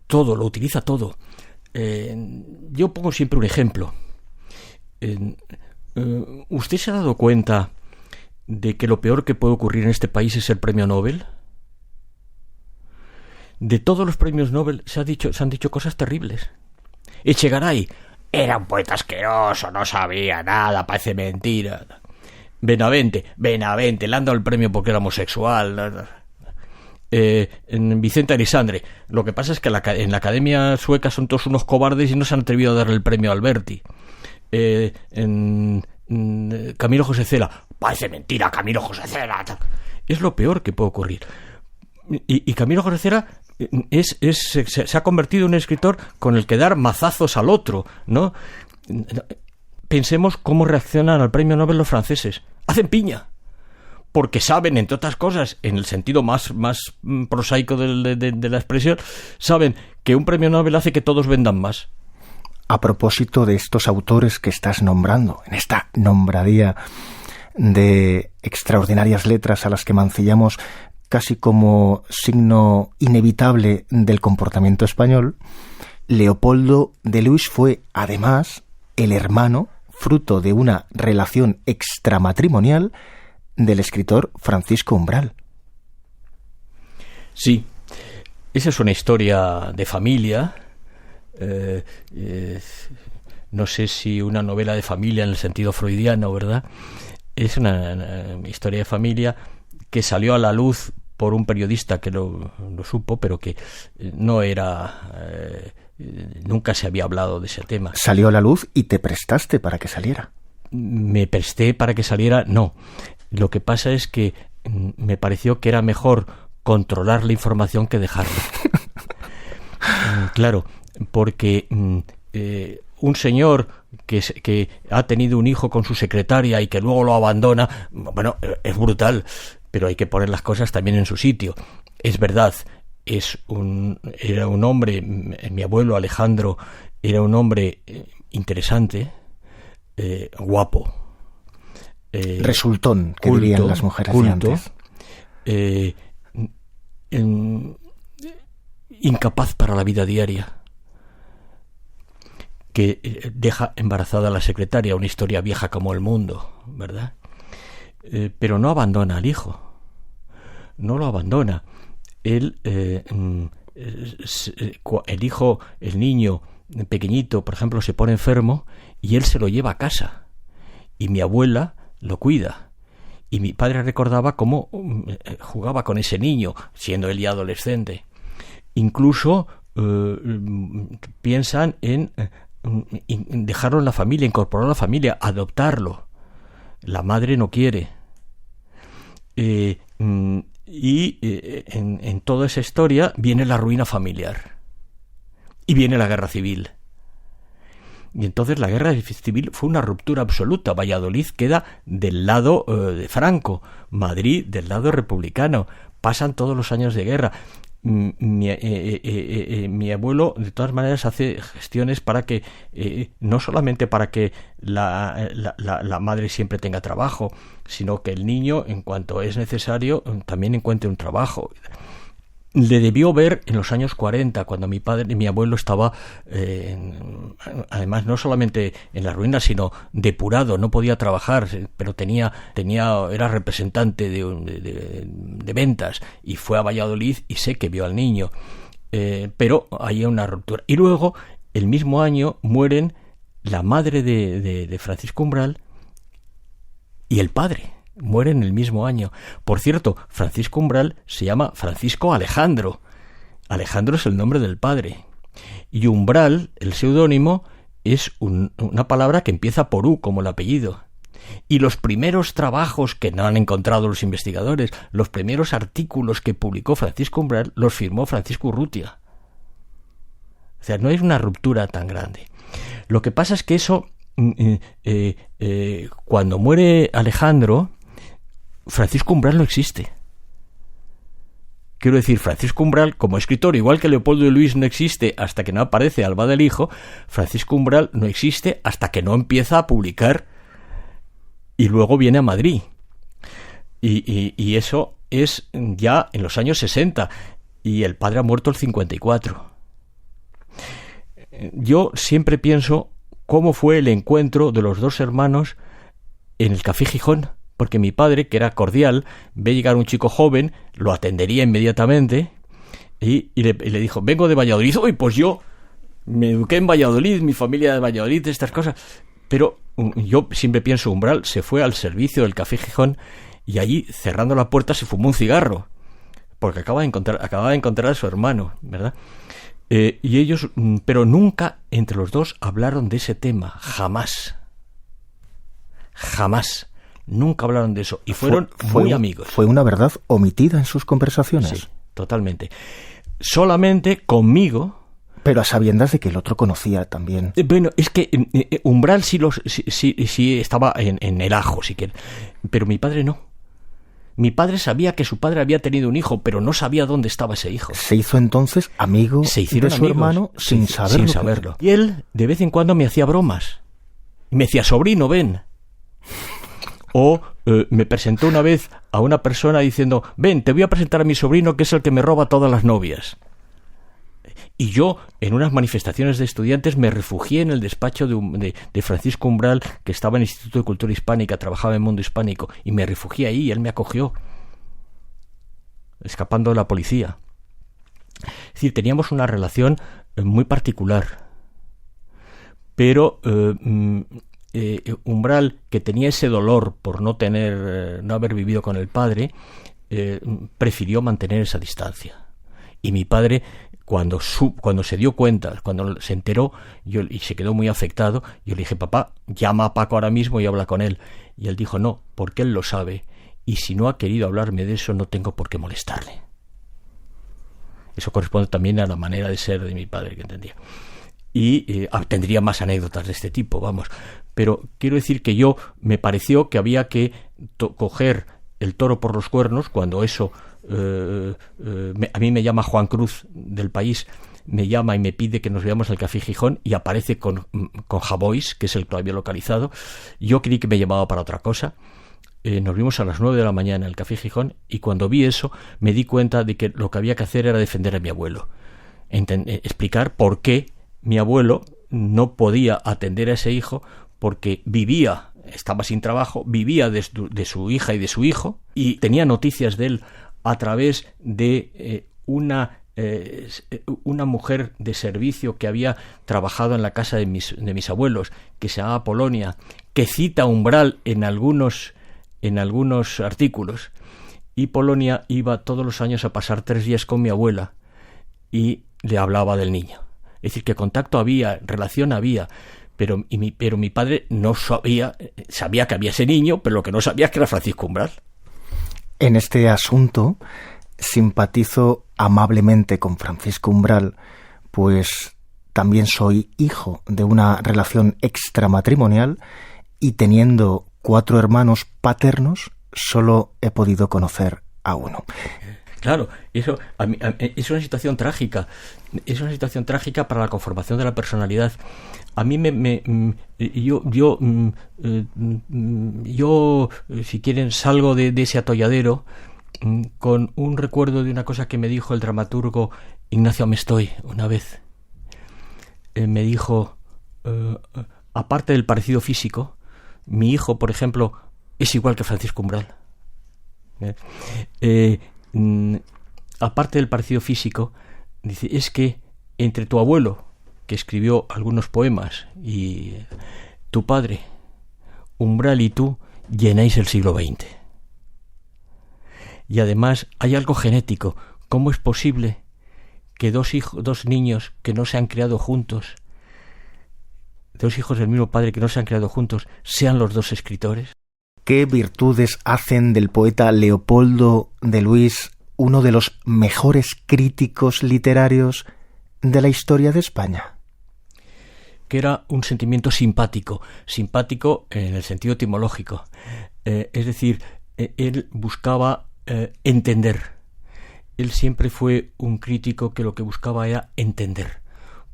todo, lo utiliza todo. Yo pongo siempre un ejemplo. ¿Usted se ha dado cuenta de que lo peor que puede ocurrir en este país es el premio Nobel? De todos los premios Nobel se han dicho cosas terribles. Echegaray era un poeta asqueroso, no sabía nada, parece mentira. Benavente, le han dado el premio porque era homosexual. Vicente Arisandre, lo que pasa es que en la Academia Sueca son todos unos cobardes y no se han atrevido a darle el premio a Alberti. Camilo José Cela, parece mentira, Camilo José Cela. Es lo peor que puede ocurrir. Y Camilo José Cela se ha convertido en un escritor con el que dar mazazos al otro, ¿no? Pensemos cómo reaccionan al premio Nobel los franceses. Hacen piña. Porque saben, entre otras cosas, en el sentido más prosaico de la expresión, saben que un premio Nobel hace que todos vendan más. A propósito de estos autores que estás nombrando, en esta nombradía de extraordinarias letras a las que mancillamos casi como signo inevitable del comportamiento español, Leopoldo de Luis fue, además, el hermano, fruto de una relación extramatrimonial, del escritor Francisco Umbral. Sí, esa es una historia de familia. No sé si una novela de familia en el sentido freudiano, ¿verdad? Es una historia de familia que salió a la luz por un periodista que lo supo, pero que no era... nunca se había hablado de ese tema. ¿Salió a la luz y te prestaste para que saliera? Me presté para que saliera, no. Lo que pasa es que me pareció que era mejor controlar la información que dejarla. Claro, porque un señor que ha tenido un hijo con su secretaria y que luego lo abandona, bueno, es brutal, pero hay que poner las cosas también en su sitio. Es verdad, era un hombre, mi abuelo Alejandro era un hombre interesante, guapo, resultón, que culto, dirían las mujeres culto, de antes. Incapaz para la vida diaria, que deja embarazada a la secretaria, una historia vieja como el mundo, ¿verdad? Pero no abandona al hijo, no lo abandona. Él, el hijo, el niño pequeñito, por ejemplo, se pone enfermo y él se lo lleva a casa y mi abuela lo cuida. Y mi padre recordaba cómo jugaba con ese niño, siendo él ya adolescente. Incluso piensan en dejarlo en la familia, incorporarlo a la familia, adoptarlo. La madre no quiere. En toda esa historia viene la ruina familiar. Y viene la guerra civil. Y entonces la guerra civil fue una ruptura absoluta. Valladolid queda del lado de Franco, Madrid del lado republicano. Pasan todos los años de guerra. Mi abuelo de todas maneras hace gestiones para que no solamente para que la madre siempre tenga trabajo, sino que el niño, en cuanto es necesario, también encuentre un trabajo. Le debió ver en los años 40, cuando mi abuelo estaba además no solamente en la ruina, sino depurado, no podía trabajar, pero era representante de ventas, y fue a Valladolid y sé que vio al niño, pero hay una ruptura. Y luego, el mismo año, mueren la madre de Francisco Umbral y el padre. Mueren el mismo año. Por cierto, Francisco Umbral se llama Francisco Alejandro. Alejandro es el nombre del padre. Y Umbral, el seudónimo, es una palabra que empieza por U, como el apellido. Y los primeros trabajos que no han encontrado los investigadores, los primeros artículos que publicó Francisco Umbral, los firmó Francisco Urrutia. O sea, no es una ruptura tan grande. Lo que pasa es que eso, cuando muere Alejandro, Francisco Umbral no existe. Quiero decir, Francisco Umbral, como escritor, igual que Leopoldo de Luis no existe hasta que no aparece Alba del Hijo, Francisco Umbral no existe hasta que no empieza a publicar y luego viene a Madrid. Y eso es ya en los años 60 y el padre ha muerto el 54. Yo siempre pienso cómo fue el encuentro de los dos hermanos en el Café Gijón. Porque mi padre, que era cordial, ve llegar un chico joven, lo atendería inmediatamente y le dijo, vengo de Valladolid. Uy, pues yo me eduqué en Valladolid, mi familia de Valladolid, estas cosas. Pero yo siempre pienso, Umbral se fue al servicio del Café Gijón y allí, cerrando la puerta, se fumó un cigarro. Porque acababa de encontrar a su hermano, ¿verdad? Y ellos, pero nunca entre los dos hablaron de ese tema, jamás. Nunca hablaron de eso y fueron muy amigos. ¿Fue una verdad omitida en sus conversaciones? Sí, totalmente. Solamente conmigo. Pero a sabiendas de que el otro conocía también. Bueno, es que Umbral sí estaba en el ajo, si quieres. Pero mi padre no. Mi padre sabía que su padre había tenido un hijo, pero no sabía dónde estaba ese hijo. Se hizo entonces amigo de su hermano sin saberlo. Y él de vez en cuando me hacía bromas. Me decía, sobrino, ven. O me presentó una vez a una persona diciendo, ven, te voy a presentar a mi sobrino que es el que me roba todas las novias. Y yo, en unas manifestaciones de estudiantes, me refugié en el despacho de Francisco Umbral, que estaba en el Instituto de Cultura Hispánica, trabajaba en Mundo Hispánico, y me refugié ahí, y él me acogió, escapando de la policía. Es decir, teníamos una relación muy particular. Pero Umbral, que tenía ese dolor por no haber vivido con el padre, prefirió mantener esa distancia. Y mi padre, cuando se dio cuenta, cuando se enteró y se quedó muy afectado, yo le dije, papá, llama a Paco ahora mismo y habla con él. Y él dijo, no, porque él lo sabe, y si no ha querido hablarme de eso, no tengo por qué molestarle. Eso corresponde también a la manera de ser de mi padre, que entendía. Y tendría más anécdotas de este tipo, vamos. Pero quiero decir que me pareció que había que coger el toro por los cuernos, cuando eso... a mí me llama Juan Cruz del País, me llama y me pide que nos veamos al Café Gijón, y aparece con Javois, que es el que lo había localizado. Yo creí que me llamaba para otra cosa. Nos vimos a las 9 de la mañana en el Café Gijón, y cuando vi eso me di cuenta de que lo que había que hacer era defender a mi abuelo, explicar por qué mi abuelo no podía atender a ese hijo, porque estaba sin trabajo, vivía de su hija y de su hijo, y tenía noticias de él a través de una mujer de servicio que había trabajado en la casa de mis abuelos, que se llamaba Polonia, que cita Umbral en algunos artículos. Y Polonia iba todos los años a pasar 3 días con mi abuela y le hablaba del niño. Es decir, que contacto había, relación había, pero mi padre no sabía que había ese niño, pero lo que no sabía es que era Francisco Umbral. En este asunto simpatizo amablemente con Francisco Umbral, pues también soy hijo de una relación extramatrimonial, y teniendo 4 hermanos paternos, solo he podido conocer a uno. Claro, eso es una situación trágica. Es una situación trágica para la conformación de la personalidad. A mí yo, si quieren, salgo de ese atolladero con un recuerdo de una cosa que me dijo el dramaturgo Ignacio Amestoy una vez. Me dijo, aparte del parecido físico, mi hijo, por ejemplo, es igual que Francisco Umbral. Aparte del parecido físico, dice, es que entre tu abuelo, que escribió algunos poemas, y tu padre, Umbral, y tú llenáis el siglo XX. Y además hay algo genético. ¿Cómo es posible que dos niños que no se han criado juntos, 2 hijos del mismo padre que no se han criado juntos, sean los 2 escritores? ¿Qué virtudes hacen del poeta Leopoldo de Luis uno de los mejores críticos literarios de la historia de España? Que era un sentimiento simpático en el sentido etimológico. Es decir, él buscaba entender. Él siempre fue un crítico que lo que buscaba era entender,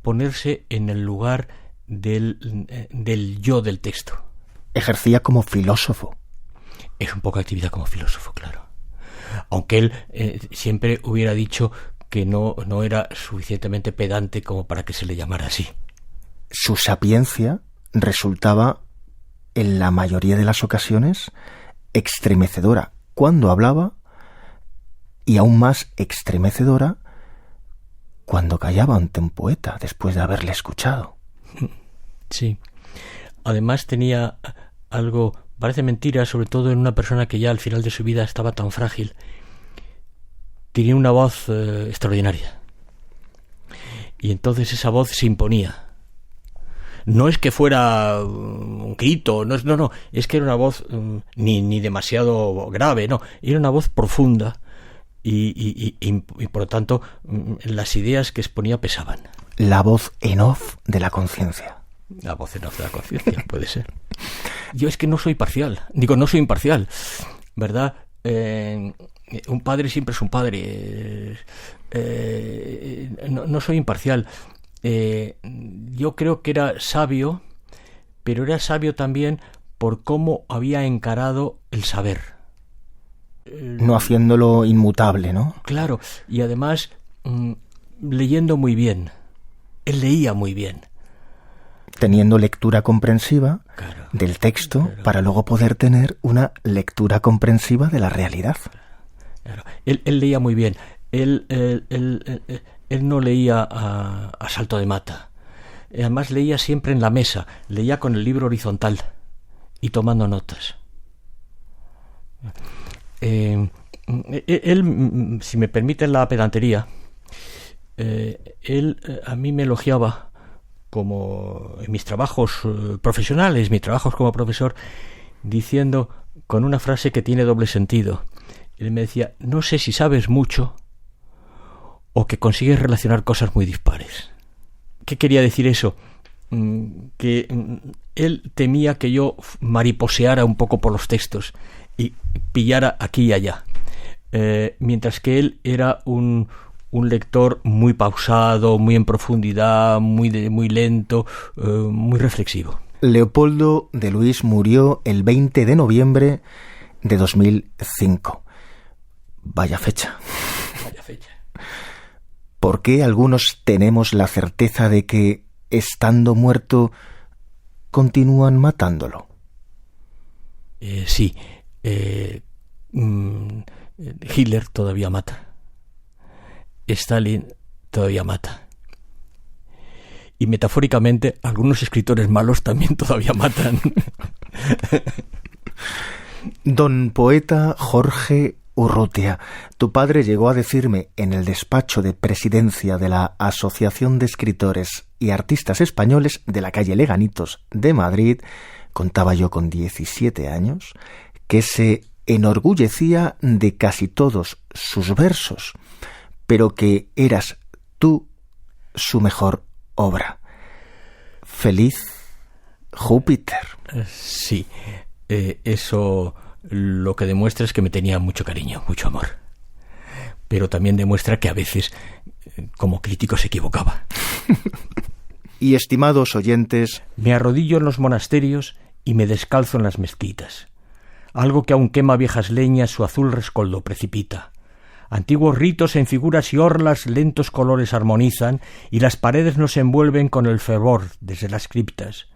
ponerse en el lugar del yo del texto. Ejercía como filósofo. Es un poco actividad como filósofo, claro. Aunque él siempre hubiera dicho que no era suficientemente pedante como para que se le llamara así. Su sapiencia resultaba, en la mayoría de las ocasiones, estremecedora cuando hablaba, y aún más estremecedora cuando callaba ante un poeta después de haberle escuchado. Sí. Además tenía algo, parece mentira, sobre todo en una persona que ya al final de su vida estaba tan frágil. Tenía una voz extraordinaria. Y entonces esa voz se imponía. No es que fuera un grito, no, es que era una voz ni demasiado grave, no, era una voz profunda y por lo tanto las ideas que exponía pesaban. La voz en off de la conciencia. La voz en off de la conciencia, puede ser. Yo es que no soy imparcial, ¿verdad? Un padre siempre es un padre. No soy imparcial. Yo creo que era sabio, pero era sabio también por cómo había encarado el saber. No haciéndolo inmutable, ¿no? Claro, y además leyendo muy bien. Él leía muy bien. Teniendo lectura comprensiva del texto para luego poder tener una lectura comprensiva de la realidad. Claro. Él leía muy bien. Él no leía a salto de mata. Además leía siempre en la mesa. Leía con el libro horizontal y tomando notas. Él, si me permiten la pedantería, él a mí me elogiaba como en mis trabajos profesionales, mis trabajos como profesor, diciendo con una frase que tiene doble sentido. Él me decía: no sé si sabes mucho o que consigues relacionar cosas muy dispares. ¿Qué quería decir eso? Que él temía que yo mariposeara un poco por los textos y pillara aquí y allá, mientras que él era un lector muy pausado, muy en profundidad, muy lento, muy reflexivo. Leopoldo de Luis murió el 20 de noviembre de 2005. Vaya fecha. ¿Por qué algunos tenemos la certeza de que, estando muerto, continúan matándolo? Sí. Hitler todavía mata. Stalin todavía mata. Y metafóricamente, algunos escritores malos también todavía matan. Don poeta Jorge Urrutia, tu padre llegó a decirme en el despacho de presidencia de la Asociación de Escritores y Artistas Españoles de la calle Leganitos de Madrid, contaba yo con 17 años, que se enorgullecía de casi todos sus versos, pero que eras tú su mejor obra. Feliz Júpiter. Sí, eso lo que demuestra es que me tenía mucho cariño, mucho amor. Pero también demuestra que a veces, como crítico, se equivocaba. Y estimados oyentes, me arrodillo en los monasterios y me descalzo en las mezquitas. Algo que aún quema viejas leñas su azul rescoldo precipita. Antiguos ritos en figuras y orlas lentos colores armonizan y las paredes nos envuelven con el fervor desde las criptas.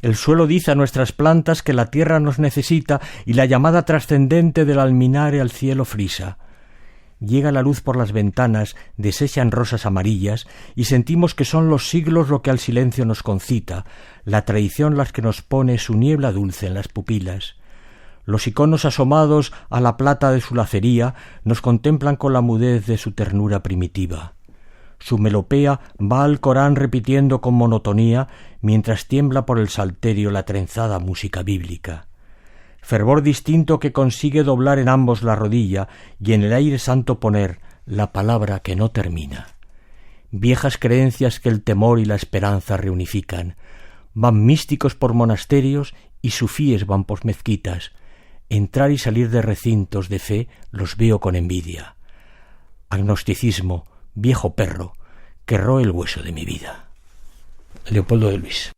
El suelo dice a nuestras plantas que la tierra nos necesita y la llamada trascendente del alminare al cielo frisa. Llega la luz por las ventanas, desechan rosas amarillas y sentimos que son los siglos lo que al silencio nos concita, la tradición las que nos pone su niebla dulce en las pupilas. Los iconos asomados a la plata de su lacería nos contemplan con la mudez de su ternura primitiva. Su melopea va al Corán repitiendo con monotonía mientras tiembla por el salterio la trenzada música bíblica. Fervor distinto que consigue doblar en ambos la rodilla y en el aire santo poner la palabra que no termina. Viejas creencias que el temor y la esperanza reunifican. Van místicos por monasterios y sufíes van por mezquitas. Entrar y salir de recintos de fe los veo con envidia. Agnosticismo, viejo perro, que roe el hueso de mi vida. Leopoldo de Luis.